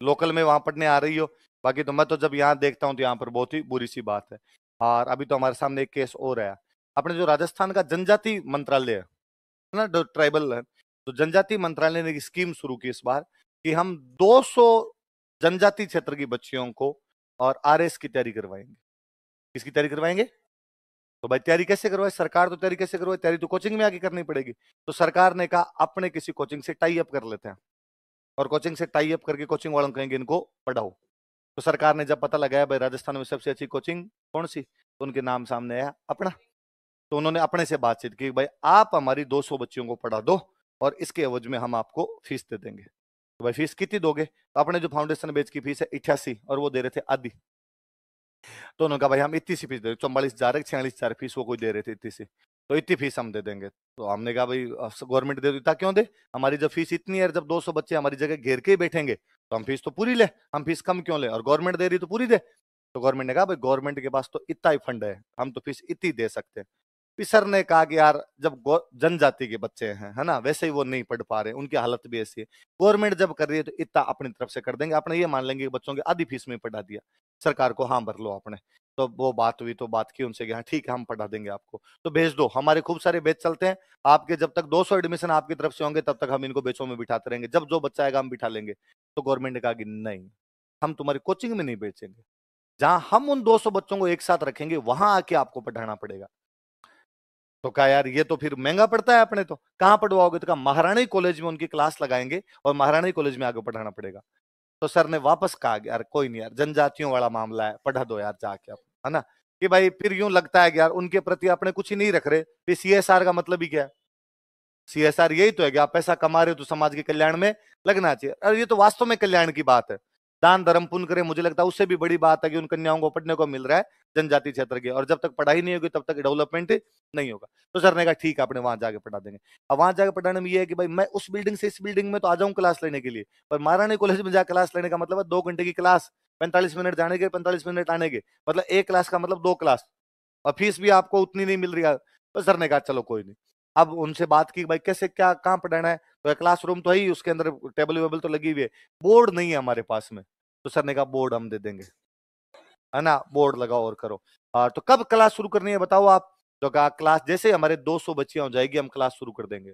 Local में वहां पढ़ने आ रही हो, बाकी तो मैं तो जब यहाँ देखता हूँ तो यहाँ पर बहुत ही बुरी सी बात है। और अभी तो हमारे सामने एक केस और है। अपने जो राजस्थान का जनजाति मंत्रालय है ना, जो ट्राइबल है, तो जनजाति मंत्रालय ने एक स्कीम शुरू की इस बार कि हम 200 जनजाति क्षेत्र की बच्चियों को और आरएस की तैयारी करवाएंगे। किसकी तैयारी करवाएंगे? तो भाई तैयारी कैसे करवाए? सरकार तो तैयारी कैसे करवाए? तैयारी तो कोचिंग में आके करनी पड़ेगी। तो सरकार ने कहा अपने किसी कोचिंग से टाई अप कर लेते हैं, और कोचिंग से टाई अप करके कोचिंग वालों को कहेंगे इनको पढ़ाओ। तो सरकार ने जब पता लगाया भाई राजस्थान में सबसे अच्छी कोचिंग कौन सी, तो उनके नाम सामने आया अपना। तो उन्होंने अपने से बातचीत की, भाई आप हमारी 200 बच्चियों को पढ़ा दो और इसके एवज में हम आपको फीस दे देंगे। तो भाई फीस कितनी दोगे? तो अपने जो फाउंडेशन बैच की फीस है 88, और वो दे रहे थे आधी। तो उन्होंने कहा भाई हम इतनी सी फीस दे, 44,000 46,000 फीस वो कोई दे रहे थे इतनी सी, तो इतनी फीस हम दे देंगे। तो हमने कहा भाई गवर्नमेंट दे देता क्यों दे, हमारी जब फीस इतनी है, जब 200 बच्चे हमारी जगह घेर के ही बैठेंगे तो हम फीस तो पूरी ले, हम फीस कम क्यों ले, और गवर्नमेंट दे रही तो पूरी दे। तो गवर्नमेंट ने कहा भाई गवर्नमेंट के पास तो इतना ही फंड है, हम तो फीस इतनी दे सकते हैं। फिर सर ने कहा कि यार जब जनजाति के बच्चे हैं है ना, वैसे ही वो नहीं पढ़ पा रहे, उनकी हालत भी ऐसी है, गवर्नमेंट जब कर रही है तो इतना अपनी तरफ से कर देंगे, अपने ये मान लेंगे कि बच्चों की आधी फीस में पढ़ा दिया, सरकार को हाँ भर लो आपने। तो वो बात हुई, तो बात की उनसे कि हाँ ठीक है हम पढ़ा देंगे आपको, तो भेज दो, हमारे खूब सारे बैच चलते हैं आपके, जब तक 200 एडमिशन आपकी तरफ से होंगे तब तक हम इनको बैचों में बिठाते रहेंगे, जब जो बच्चा आएगा हम बिठा लेंगे। तो गवर्नमेंट ने कहा कि नहीं, हम तुम्हारी कोचिंग में नहीं बेचेंगे, जहां हम उन 200 बच्चों को एक साथ रखेंगे वहां आके आपको पढ़ाना पड़ेगा। तो कहा यार ये तो फिर महंगा पड़ता है, अपने तो कहाँ पढ़वाओगे? तो कहा महारानी कॉलेज में उनकी क्लास लगाएंगे और महारानी कॉलेज में आगे पढ़ाना पड़ेगा। तो सर ने वापस कहा यार कोई नहीं यार, जनजातियों वाला मामला है, पढ़ा दो यार जाके आप, है ना। कि भाई फिर यूं लगता है कि यार उनके प्रति अपने कुछ ही नहीं रख रहे, फिर सीएसआर का मतलब ही क्या है? सीएसआर यही तो है कि आप पैसा कमा रहे हो तो समाज के कल्याण में लगना चाहिए, और ये तो वास्तव में कल्याण की बात है। दान धर्म पुण्य करे, मुझे लगता है उससे भी बड़ी बात है कि उन कन्याओं को पढ़ने को मिल रहा है जनजाति क्षेत्र के, और जब तक पढ़ाई नहीं होगी तब तक डेवलपमेंट नहीं होगा। तो सर ने कहा ठीक है अपने वहां जाके पढ़ा देंगे। अब वहां जाके पढ़ाने में ये है कि भाई मैं उस बिल्डिंग से इस बिल्डिंग में तो आ जाऊं क्लास लेने के लिए, पर महारानी कॉलेज में जाकर क्लास लेने का मतलब है 2 घंटे की क्लास, 45 मिनट जाने के 45 मिनट आने के, मतलब एक क्लास का मतलब 2 क्लास, और फीस भी आपको उतनी नहीं मिल रही है। तो सर ने कहा चलो कोई नहीं। अब उनसे बात की भाई कैसे क्या कहाँ पढ़ाना है, तो क्लासरूम तो है ही, उसके अंदर टेबल वेबल तो लगी हुई है, बोर्ड नहीं है हमारे पास में। तो सर ने कहा बोर्ड हम दे देंगे, है ना, बोर्ड लगाओ और करो। तो कब क्लास शुरू करनी है बताओ आप? तो कहा क्लास जैसे हमारे 200 बच्चियां हो जाएगी हम क्लास शुरू कर देंगे।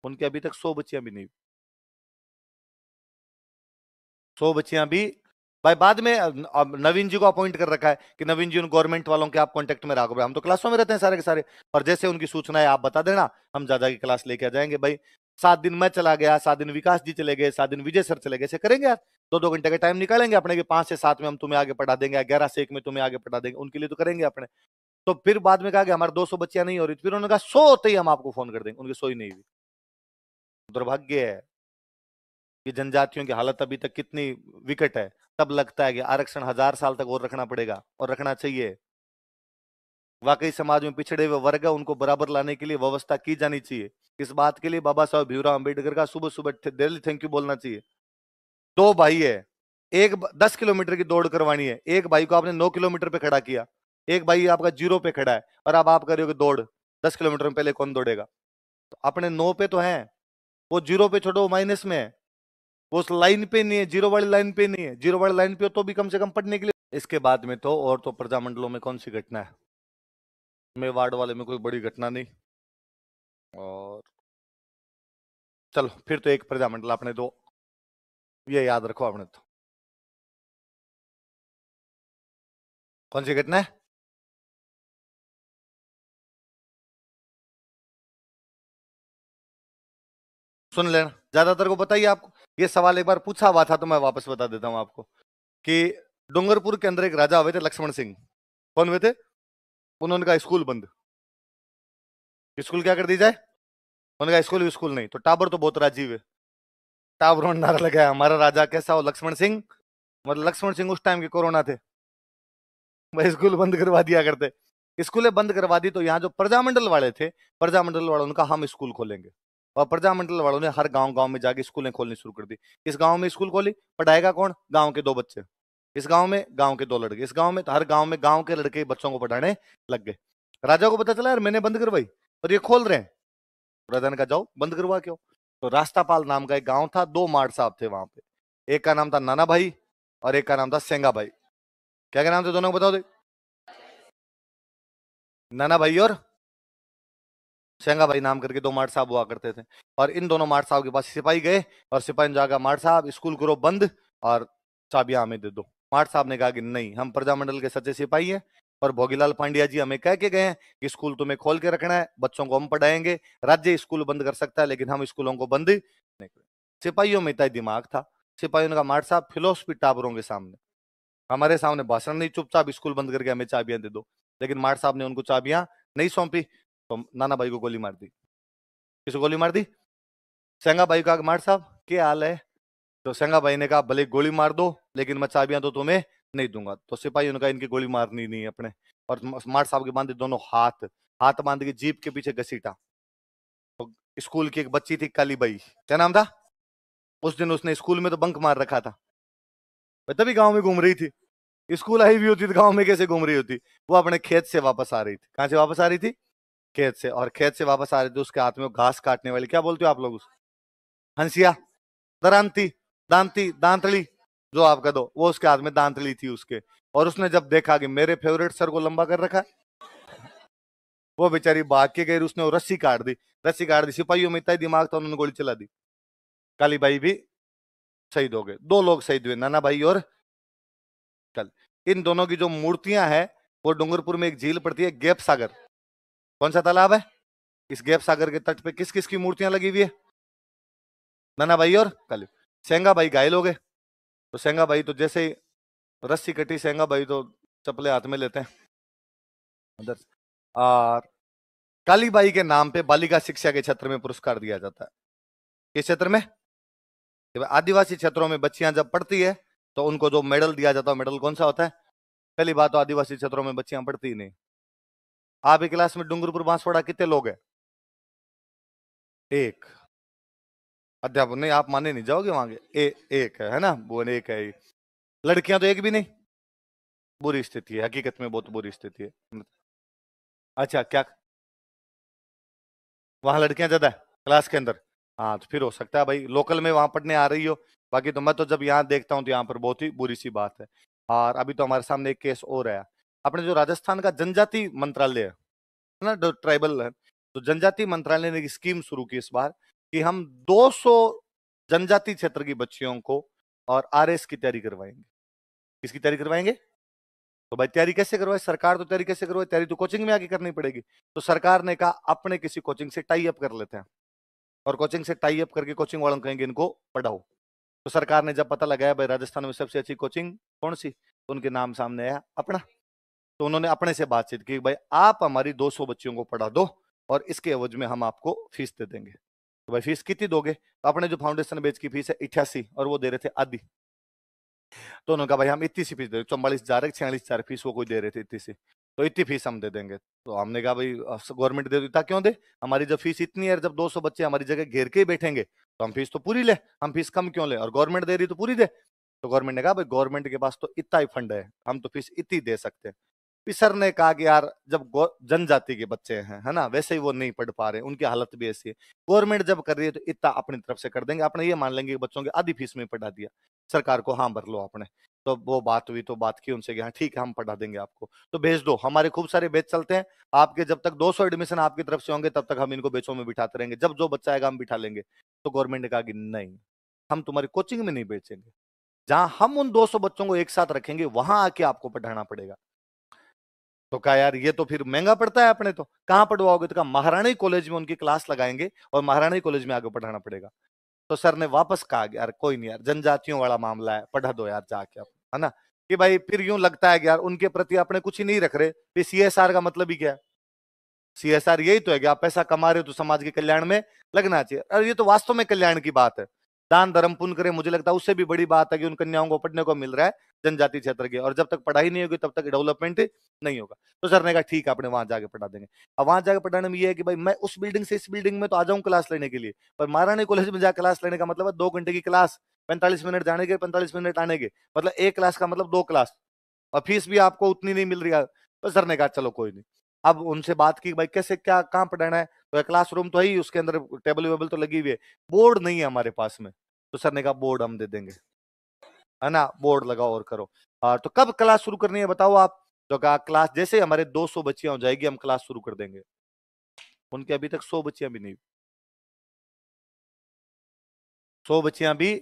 उनके अभी तक 100 बच्चियां भी नहीं, 100 बच्चियां भी। भाई बाद में अब नवीन जी को अपॉइंट कर रखा है कि नवीन जी उन गवर्नमेंट वालों के आप कांटेक्ट में रखो, हम तो क्लासों में रहते हैं सारे के सारे, और जैसे उनकी सूचना है आप बता देना, हम ज्यादा की क्लास लेके आ जाएंगे। भाई 7 दिन मैं चला गया, 7 दिन विकास जी चले गए, 7 दिन विजय सर चले गए, ऐसे करेंगे यार, 2-2 घंटे का टाइम निकालेंगे अपने के, 5 से 7 में हम तुम्हें आगे पढ़ा देंगे, 11 से 1 में तुम्हें आगे पढ़ा देंगे, उनके लिए तो करेंगे अपने। तो फिर बाद में कहा कि हमारे 200 बच्चियां नहीं हो रही, फिर उन्होंने कहा 100 होते ही हम आपको फोन कर देंगे, उनकी 100 ही नहीं हुई। दुर्भाग्य है कि जनजातियों की हालत अभी तक कितनी विकट है। तब लगता है कि आरक्षण 1000 साल तक और रखना पड़ेगा, और रखना चाहिए। वाकई समाज में पिछड़े हुए वर्ग है, उनको बराबर लाने के लिए व्यवस्था की जानी चाहिए। इस बात के लिए बाबा साहब भीमराव अम्बेडकर का सुबह सुबह दिल थैंक यू बोलना चाहिए। 2 भाई है, 10 किलोमीटर की दौड़ करवानी है, एक भाई को आपने 9 किलोमीटर पे खड़ा किया, एक भाई आपका 0 पे खड़ा है, और अब आप करोगे दौड़ 10 किलोमीटर में, पहले कौन दौड़ेगा? तो अपने 9 पे तो है, वो 0 पे छोड़ो, माइनस में है, वो उस लाइन पे नहीं है, 0 वाली लाइन पे नहीं है, 0 वाली लाइन पे हो तो भी कम से कम पढ़ने के लिए। इसके बाद में तो और तो प्रजामंडलों में कौन सी घटना है, मेवाड़ वाले में कोई बड़ी घटना नहीं। और चलो फिर तो एक प्रजामंडल आपने दो, ये याद रखो आपने तो। कौन सी घटना है? सुन लेना, ज्यादातर को बताइए आपको, ये सवाल एक बार पूछा हुआ था तो मैं वापस बता देता हूं आपको, कि डूंगरपुर के अंदर एक राजा हुए थे लक्ष्मण सिंह। कौन हुए थे? उन्होंने कहा स्कूल बंद, स्कूल क्या कर दी जाए? उन्होंने कहा स्कूल स्कूल नहीं, तो टाबर तो बहुत राजीव है, टाबरों ने नारा लगाया हमारा राजा कैसा हो लक्ष्मण सिंह, मतलब लक्ष्मण सिंह उस टाइम के कोरोना थे, भाई स्कूल बंद करवा दिया करते। स्कूलें बंद करवा दी, तो यहाँ जो प्रजामंडल वाले थे, प्रजामंडल वालों ने कहा हम स्कूल खोलेंगे, और प्रजामंडल वालों ने हर गांव गांव में जाके स्कूलें खोलनी शुरू कर दी। इस गांव में स्कूल खोली, पढ़ाएगा कौन? गांव के 2 बच्चे, इस गांव में गांव के 2 लड़के, इस गांव में, तो हर गांव में गांव के लड़के बच्चों को पढ़ाने लग गए। राजा को पता चला यार मैंने बंद करवाई और ये खोल रहे हैं, राजा ने कहा जाओ बंद करवा क्यों। तो रास्तापाल नाम का एक गांव था, 2 मार साहब थे वहां पे, एक का नाम था नाना भाई और एक का नाम था सेंगा भाई। क्या क्या नाम थे दोनों को बताओ दे। नाना भाई और सेंगा भाई नाम करके दो मार साहब हुआ करते थे। और इन दोनों मार साहब के पास सिपाही गए और सिपाही ने जाकर मार साहब स्कूल करो बंद और चाबियां हमें दे दो। मार साहब ने कहा कि नहीं, हम प्रजामंडल के सच्चे सिपाही हैं और भोगीलाल पांड्या जी हमें कह के गए हैं कि स्कूल तुम्हें खोल के रखना है, बच्चों को हम पढ़ाएंगे, राज्य स्कूल बंद कर सकता है लेकिन हम स्कूलों को बंद नहीं करेंगे। सिपाहियों में इतना दिमाग था। सिपाहियों ने कहा मार साहब फिलोसफी टावरों के सामने, हमारे सामने भाषण नहीं, चुपचाप स्कूल बंद करके हमें चाबियां दे दो। लेकिन मार साहब ने उनको चाबियां नहीं सौंपी तो नाना भाई को गोली मार दी। किसे गोली मार दी? सेंगा भाई का मार साहब क्या हाल है? तो सेंगा भाई ने कहा भले गोली मार दो लेकिन मैं चाबियां तो तुम्हें नहीं दूंगा। तो सिपाही ने कहा इनकी गोली मारनी नहीं है अपने, और मार साहब के बांधे दोनों हाथ, हाथ बांध के जीप के पीछे घसीटा। तो स्कूल की एक बच्ची थी काली बाई, क्या नाम था? उस दिन उसने स्कूल में तो बंक मार रखा था, वह तभी गांव में घूम रही थी। स्कूल आई भी होती तो गांव में कैसे घूम रही होती? वो अपने खेत से वापस आ रही थी। कहां से वापस आ रही थी? खेत से। और खेत से वापस आ रही थी, उसके हाथ में वो घास काटने वाली, क्या बोलते हो आप लोग उस, हंसिया, दरांती, दांती, दांतली, जो आपका दो, वो उसके हाथ में दांतली थी उसके। और उसने जब देखा कि मेरे फेवरेट सर को लंबा कर रखा है, वो बेचारी भाग के गई, उसने वो रस्सी काट दी। रस्सी काट दी, सिपाहियों में इतना ही दिमाग था उन्होंने गोली चला दी। काली बाई भी शहीद हो गए, दो लोग शहीद हुए, नाना भाई और कल। इन दोनों की जो मूर्तियां हैं वो डूंगरपुर में एक झील पड़ती है गैप सागर। कौन सा तालाब है? इस गैप सागर के तट पे किस किस की मूर्तियां लगी हुई है? नाना भाई और कल। सेंगा भाई घायल हो गए, तो सेंगा भाई तो जैसे ही रस्सी कटी, सेंगा भाई तो चपले हाथ में लेते हैं उधर से। और काली बाई के नाम पे बालिका शिक्षा के क्षेत्र में पुरस्कार दिया जाता है। किस क्षेत्र में? आदिवासी क्षेत्रों में बच्चियां जब पढ़ती है तो उनको जो मेडल दिया जाता है, मेडल कौन सा होता है? पहली बात तो आदिवासी क्षेत्रों में बच्चियां पढ़ती ही नहीं। आप एक क्लास में डूंगरपुर बांसवाड़ा कितने लोग हैं? एक अध्यापक नहीं, आप माने नहीं जाओगे वहां के, एक है ना, वो एक है। लड़कियां तो एक भी नहीं। बुरी स्थिति है, हकीकत में बहुत बुरी स्थिति है। अच्छा क्या वहां लड़कियां ज्यादा है क्लास के अंदर? हाँ तो फिर हो सकता है भाई लोकल में वहां पढ़ने आ रही हो। बाकी तो मैं तो जब यहाँ देखता हूँ तो यहाँ पर बहुत ही बुरी सी बात है। और अभी तो हमारे सामने एक केस और है। अपने जो राजस्थान का जनजाति मंत्रालय है ना, जो ट्राइबल है, तो जनजाति मंत्रालय ने एक स्कीम शुरू की इस बार कि हम 200 जनजाति क्षेत्र की बच्चियों को और आरएस की तैयारी करवाएंगे। किसकी तैयारी करवाएंगे? तो भाई तैयारी कैसे करवाए? सरकार तो तैयारी कैसे करवाए? तैयारी तो कोचिंग में आके करनी पड़ेगी। तो सरकार ने कहा अपने किसी कोचिंग से टाई अप कर लेते हैं और कोचिंग से टाई अप करके कोचिंग वालों को कहेंगे इनको पढ़ाओ। तो सरकार ने जब पता लगाया भाई राजस्थान में सबसे अच्छी कोचिंग कौन सी, तो उनके नाम सामने आया अपना। तो उन्होंने अपने से बातचीत की, भाई आप हमारी 200 बच्चियों को पढ़ा दो और इसके एवज में हम आपको फीस दे देंगे। तो भाई फीस कितनी दोगे? तो अपने जो फाउंडेशन बेच की फीस है 88, और वो दे रहे थे आधी। तो उन्होंने कहा भाई हम इतनी सी फीस दे, 44,000 46,000 फीस वो कोई दे रहे थे इतनी सी, तो इतनी फीस हम दे देंगे। तो हमने कहा भाई गवर्नमेंट दे देता क्यों दे, हमारी जब फीस इतनी है, जब 200 बच्चे हमारी जगह घेर के ही बैठेंगे तो हम फीस तो पूरी ले, हम फीस कम क्यों ले, और गवर्नमेंट दे रही तो पूरी दे। तो गवर्नमेंट ने कहा भाई गवर्नमेंट के पास तो इतना ही फंड है, हम तो फीस इतनी दे सकते हैं। फिर सर ने कहा कि यार जब जनजाति के बच्चे हैं है ना, वैसे ही वो नहीं पढ़ पा रहे, उनकी हालत भी ऐसी है, गवर्नमेंट जब कर रही है तो इतना अपनी तरफ से कर देंगे, अपने ये मान लेंगे कि बच्चों की आधी फीस में पढ़ा दिया, सरकार को हाँ भर लो आपने। तो वो बात हुई, तो बात की उनसे कि हाँ ठीक है हम पढ़ा देंगे आपको, तो भेज दो, हमारे खूब सारे बैच चलते हैं आपके, जब तक 200 एडमिशन आपकी तरफ से होंगे तब तक हम इनको बैचों में बिठाते रहेंगे, जब जो बच्चा आएगा हम बिठा लेंगे। तो गवर्नमेंट ने कहा कि नहीं, हम तुम्हारी कोचिंग में नहीं बेचेंगे, जहां हम उन 200 बच्चों को एक साथ रखेंगे वहां आके आपको पढ़ाना पड़ेगा। तो कहा यार ये तो फिर महंगा पड़ता है अपने, तो कहाँ पढ़वाओगे? तो कहा महारानी कॉलेज में उनकी क्लास लगाएंगे और महारानी कॉलेज में आगे पढ़ाना पड़ेगा। तो सर ने वापस कहा यार कोई नहीं यार, जनजातियों वाला मामला है, पढ़ा दो यार जाके आप, है ना। कि भाई फिर यूं लगता है कि यार उनके प्रति अपने कुछ ही नहीं रख रहे, फिर सीएसआर का मतलब ही क्या है? सीएसआर यही तो है कि आप पैसा कमा रहे हो तो समाज के कल्याण में लगना चाहिए, और ये तो वास्तव में कल्याण की बात है। दान धर्म पुण्य करे, मुझे लगता है उससे भी बड़ी बात है कि उन कन्याओं को पढ़ने को मिल रहा है जनजाति क्षेत्र के, और जब तक पढ़ाई नहीं होगी तब तक डेवलपमेंट नहीं होगा। तो सर ने कहा ठीक है अपने वहां जाके पढ़ा देंगे। अब वहां जाके पढ़ाने में ये है कि भाई मैं उस बिल्डिंग से इस बिल्डिंग में तो आ जाऊं क्लास लेने के लिए, पर महारानी कॉलेज में जाकर क्लास लेने का मतलब है 2 घंटे की क्लास, 45 मिनट जाने के 45 मिनट आने के, मतलब एक क्लास का मतलब 2 क्लास, और फीस भी आपको उतनी नहीं मिल रही है। तो सर ने कहा चलो कोई नहीं। अब उनसे बात की भाई कैसे क्या कहाँ पढ़ाना है, तो क्लासरूम तो है ही, उसके अंदर टेबल वेबल तो लगी हुई है, बोर्ड नहीं है हमारे पास में। तो सर ने कहा बोर्ड हम दे देंगे। है ना, बोर्ड लगाओ और करो। तो कब क्लास शुरू करनी है बताओ आप? तो कहा क्लास जैसे हमारे 200 बच्चियां हो जाएगी हम क्लास शुरू कर देंगे। उनके अभी तक 100 बच्चियां भी नहीं, 100 बच्चियां भी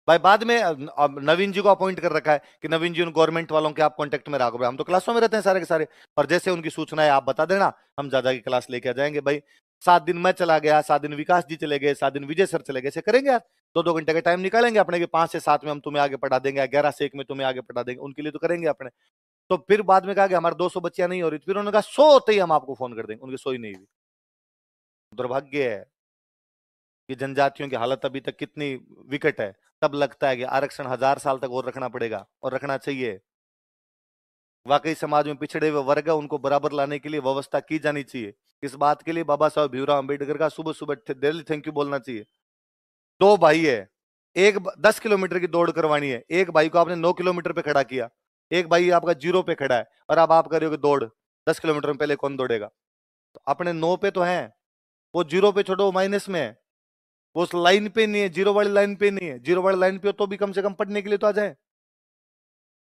भाई बाद में। अब नवीन जी को अपॉइंट कर रखा है कि नवीन जी उन गवर्नमेंट वालों के आप कांटेक्ट में रखो, हम तो क्लासों में रहते हैं सारे के सारे। और जैसे उनकी सूचना है आप बता देना, हम ज्यादा की क्लास लेके आ जाएंगे भाई। 7 दिन मैं चला गया, 7 दिन विकास जी चले गए, 7 दिन विजय सर चले गए, ऐसे करेंगे यार। 2-2 घंटे का टाइम निकालेंगे अपने के, 5 से 7 में हम तुम्हें आगे पढ़ा देंगे, 11 से 1 में तुम्हें आगे पढ़ा देंगे, उनके लिए तो करेंगे अपने। तो फिर बाद में कहा कि हमारे 200 बच्चियां नहीं हो रही, फिर उन्होंने कहा 100 होते ही हम आपको फोन कर देंगे, उनकी 100 ही नहीं हुई। दुर्भाग्य है कि जनजातियों की हालत अभी तक कितनी विकट है। तब लगता है कि आरक्षण 1000 साल तक और रखना पड़ेगा और रखना चाहिए। वाकई समाज में पिछड़े हुए वर्ग है, उनको बराबर लाने के लिए व्यवस्था की जानी चाहिए। इस बात के लिए बाबा साहब भीमराव अंबेडकर का सुबह सुबह दिल थैंक यू बोलना चाहिए। 2 भाई है, 10 किलोमीटर की दौड़ करवानी है, एक भाई को आपने 9 किलोमीटर पे खड़ा किया, एक भाई आपका 0 पे खड़ा है, और अब आप कर रहे हो कि दौड़ 10 किलोमीटर में पहले कौन दौड़ेगा? तो अपने 9 पे तो है, वो 0 पे छोड़ो, वो माइनस में है, वो उस लाइन पे नहीं है, 0 वाली लाइन पे नहीं है। 0 वाली लाइन पे हो तो भी कम से कम पढ़ने के लिए तो आ जाए।